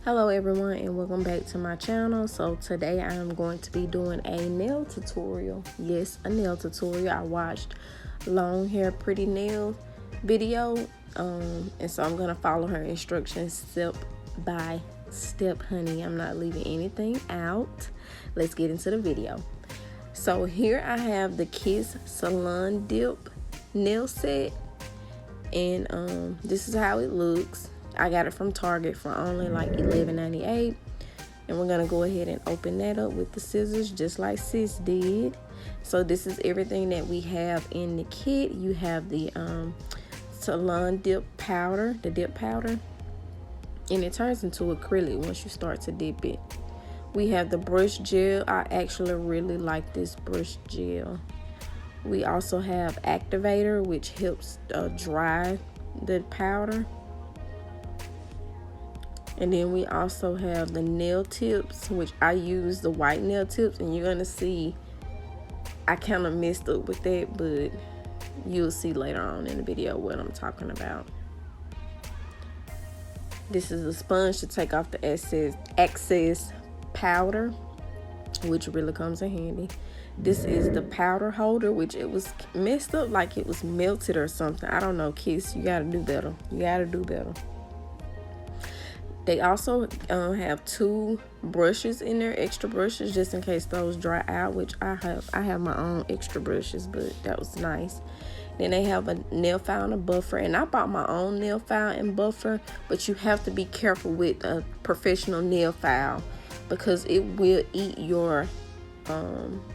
Hello everyone and welcome back to my channel. So today I am going to be doing a nail tutorial. Yes, a nail tutorial. I watched LonghairPrettyNail video and so I'm gonna follow her instructions step by step, honey. I'm not leaving anything out. Let's get into the video. So here I have the Kiss Salon Dip nail set, and this is how it looks. I got it from Target for only like $11.98, and we're gonna go ahead and open that up with the scissors just like sis did. So this is everything that we have in the kit. You have the salon dip powder, the dip powder, and it turns into acrylic once you start to dip it. We have the brush gel. I actually really like this brush gel. We also have activator, which helps dry the powder. And then we also have the nail tips, which I use the white nail tips, and you're gonna see I kind of messed up with that, but you'll see later on in the video what I'm talking about. This is a sponge to take off the excess powder, which really comes in handy. This is the powder holder, which it was messed up like it was melted or something. I don't know, Kiss, you gotta do better. You gotta do better. They also have two brushes in there, extra brushes, just in case those dry out, which I have my own extra brushes, but that was nice. Then they have a nail file and a buffer, and I bought my own nail file and buffer, but you have to be careful with a professional nail file because it will eat your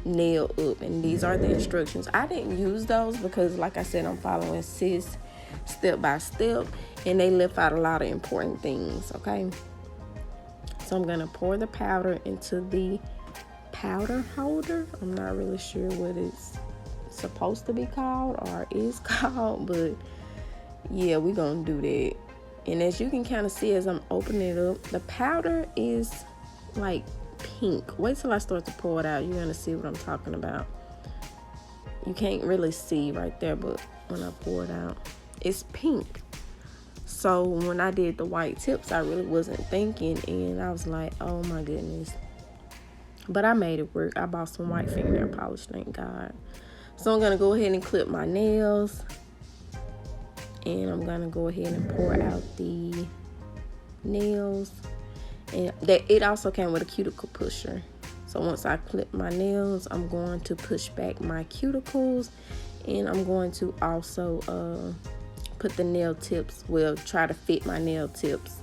nail up, and these are the instructions. I didn't use those because, like I said, I'm following sis step by step, and they left out a lot of important things. Okay, so I'm gonna pour the powder into the powder holder. I'm not really sure what it's supposed to be called or is called, but yeah, we're gonna do that. And as you can kind of see as I'm opening it up, the powder is like pink. Wait till I start to pour it out, you're gonna see what I'm talking about. You can't really see right there, but when I pour it out, it's pink. So when I did the white tips, I really wasn't thinking, and I was like, oh my goodness. But I made it work. I bought some white fingernail polish, thank God. So I'm gonna go ahead and clip my nails, and I'm gonna go ahead and pour out the nails. And it also came with a cuticle pusher. So once I clip my nails, I'm going to push back my cuticles, and I'm going to also put the nail tips, well, try to fit my nail tips.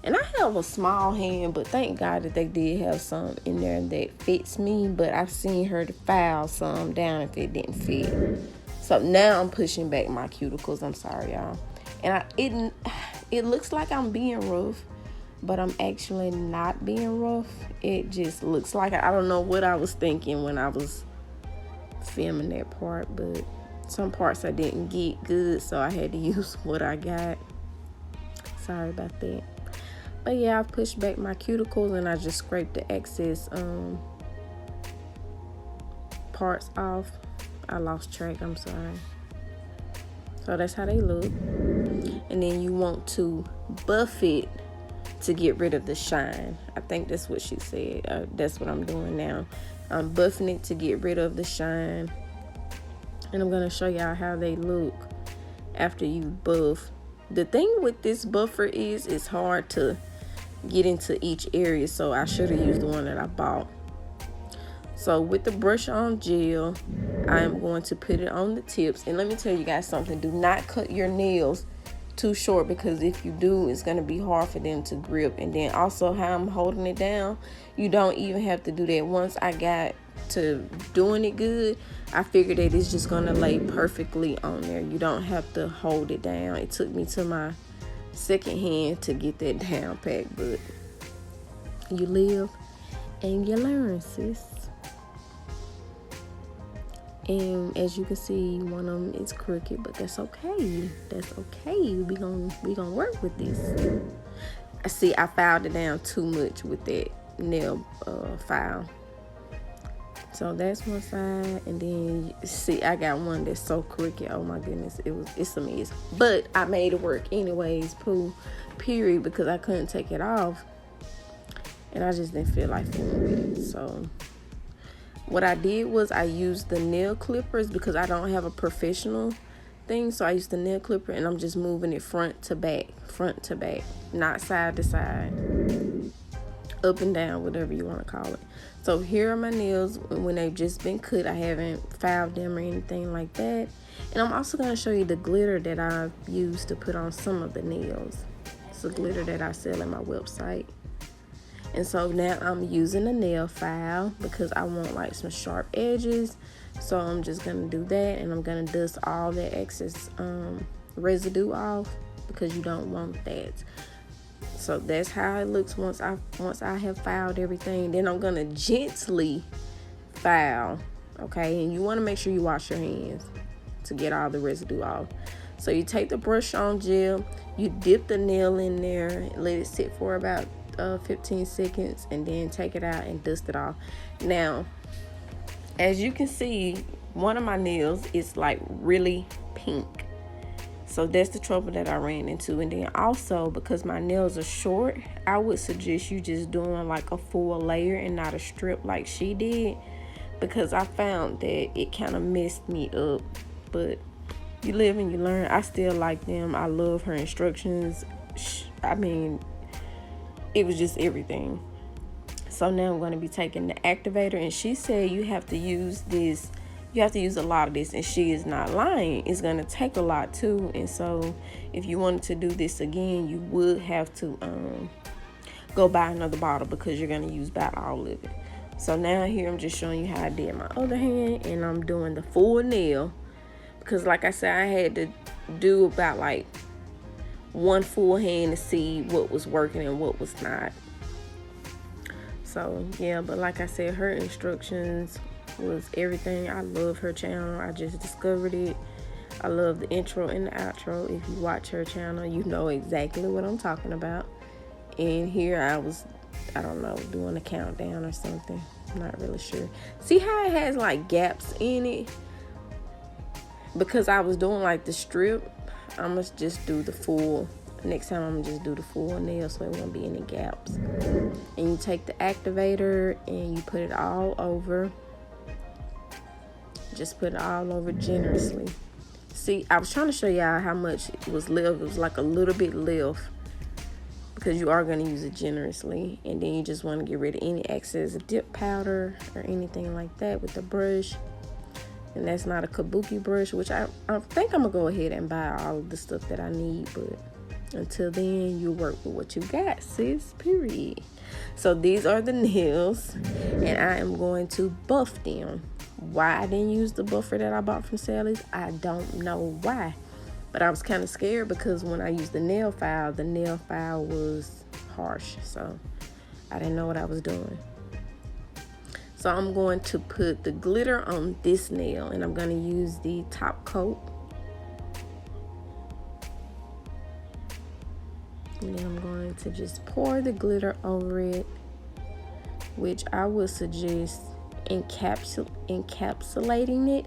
And I have a small hand, but thank God that they did have some in there that fits me, but I've seen her to file some down if it didn't fit. So now I'm pushing back my cuticles. I'm sorry, y'all. And it looks like I'm being rough, but I'm actually not being rough. It just looks like I don't know what I was thinking when I was filming that part, but some parts I didn't get good, so I had to use what I got. Sorry about that. But yeah, I pushed back my cuticles, and I just scraped the excess parts off. I lost track, I'm sorry. So that's how they look. And then you want to buff it to get rid of the shine. I think that's what she said. That's what I'm doing now. I'm buffing it to get rid of the shine. And I'm going to show y'all how they look after you buff. The thing with this buffer is it's hard to get into each area, so I should have used the one that I bought. So with the brush on gel, I am going to put it on the tips. And let me tell you guys something. Do not cut your nails too short, because if you do, it's going to be hard for them to grip. And then also how I'm holding it down, you don't even have to do that. Once I got to doing it good, I figured that it's just going to lay perfectly on there. You don't have to hold it down. It took me to my second hand to get that down pat, but you live and you learn, sis. And as you can see, one of them is crooked, but that's okay. That's okay. We gonna work with this. I see I filed it down too much with that nail file. So that's one side, and then see I got one that's so crooked. Oh my goodness, it's a mess. But I made it work anyways, period, because I couldn't take it off. and I just didn't feel like fooling with it. So what I did was I used the nail clippers because I don't have a professional thing. So I used the nail clipper, and I'm just moving it front to back, not side to side, up and down, whatever you want to call it. So here are my nails when they've just been cut. I haven't filed them or anything like that. And I'm also going to show you the glitter that I've used to put on some of the nails. It's the glitter that I sell on my website. And so now I'm using a nail file because I want like some sharp edges. So I'm just going to do that, and I'm going to dust all that excess residue off because you don't want that. So that's how it looks once I have filed everything. Then I'm going to gently file, okay? And you want to make sure you wash your hands to get all the residue off. So you take the brush on gel, you dip the nail in there, let it sit for about 15 seconds, and then take it out and dust it off. Now, as you can see, one of my nails is like really pink. So that's the trouble that I ran into. And then also, because my nails are short, I would suggest you just doing like a full layer and not a strip like she did, because I found that it kind of messed me up. But you live and you learn. I still like them. I love her instructions. I mean, it was just everything. So now I'm going to be taking the activator, and she said you have to use this. You have to use a lot of this, and she is not lying. It's going to take a lot too. And so if you wanted to do this again, you would have to go buy another bottle because you're going to use about all of it. So now here I'm just showing you how I did my other hand, and I'm doing the full nail because, like I said, I had to do about like one full hand to see what was working and what was not. So yeah, but like I said, her instructions was everything. I love her channel. I just discovered it. I love the intro and the outro. If you watch her channel, you know exactly what I'm talking about. And here I was, I don't know, doing a countdown or something. I'm not really sure. See how it has like gaps in it? Because I was doing like the strip, I must just do the full. Next time I'm gonna just do the full nail so it won't be any gaps. And you take the activator and you put it all over. Just put it all over generously. See, I was trying to show y'all how much it was left. It was like a little bit left because you are going to use it generously. And then you just want to get rid of any excess dip powder or anything like that with the brush. And that's not a kabuki brush, which I think I'm going to go ahead and buy all of the stuff that I need. But until then, you work with what you got, sis, period. So these are the nails, and I am going to buff them. Why I didn't use the buffer that I bought from Sally's, I don't know why. But I was kind of scared because when I used the nail file was harsh. So I didn't know what I was doing. So I'm going to put the glitter on this nail, and I'm going to use the top coat. And then I'm going to just pour the glitter over it, which I would suggest encapsulating it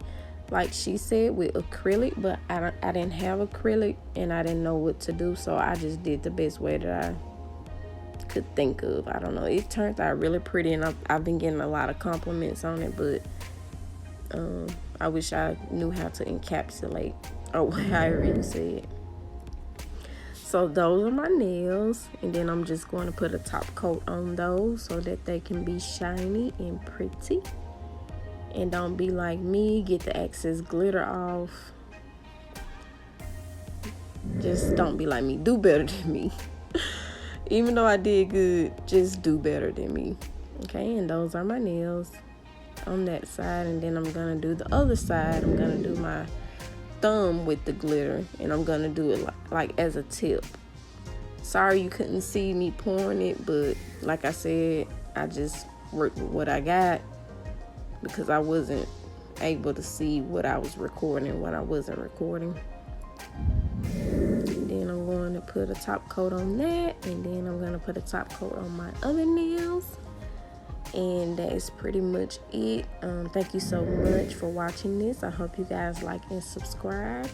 like she said with acrylic, but I didn't have acrylic and I didn't know what to do, so I just did the best way that I could think of. I don't know, it turned out really pretty, and I've been getting a lot of compliments on it, but I wish I knew how to encapsulate, or however you say it. So those are my nails, and then I'm just going to put a top coat on those so that they can be shiny and pretty. And don't be like me, get the excess glitter off. Just don't be like me, do better than me. Even though I did good, just do better than me. Okay, and those are my nails on that side, and then I'm gonna do the other side. I'm gonna do my thumb with the glitter, and I'm gonna do it like as a tip. Sorry you couldn't see me pouring it, but like I said, I just worked with what I got because I wasn't able to see what I was recording and what I wasn't recording. And then I'm going to put a top coat on that, and then I'm going to put a top coat on my other nails. And that is pretty much it. Thank you so much for watching this. I hope you guys like and subscribe.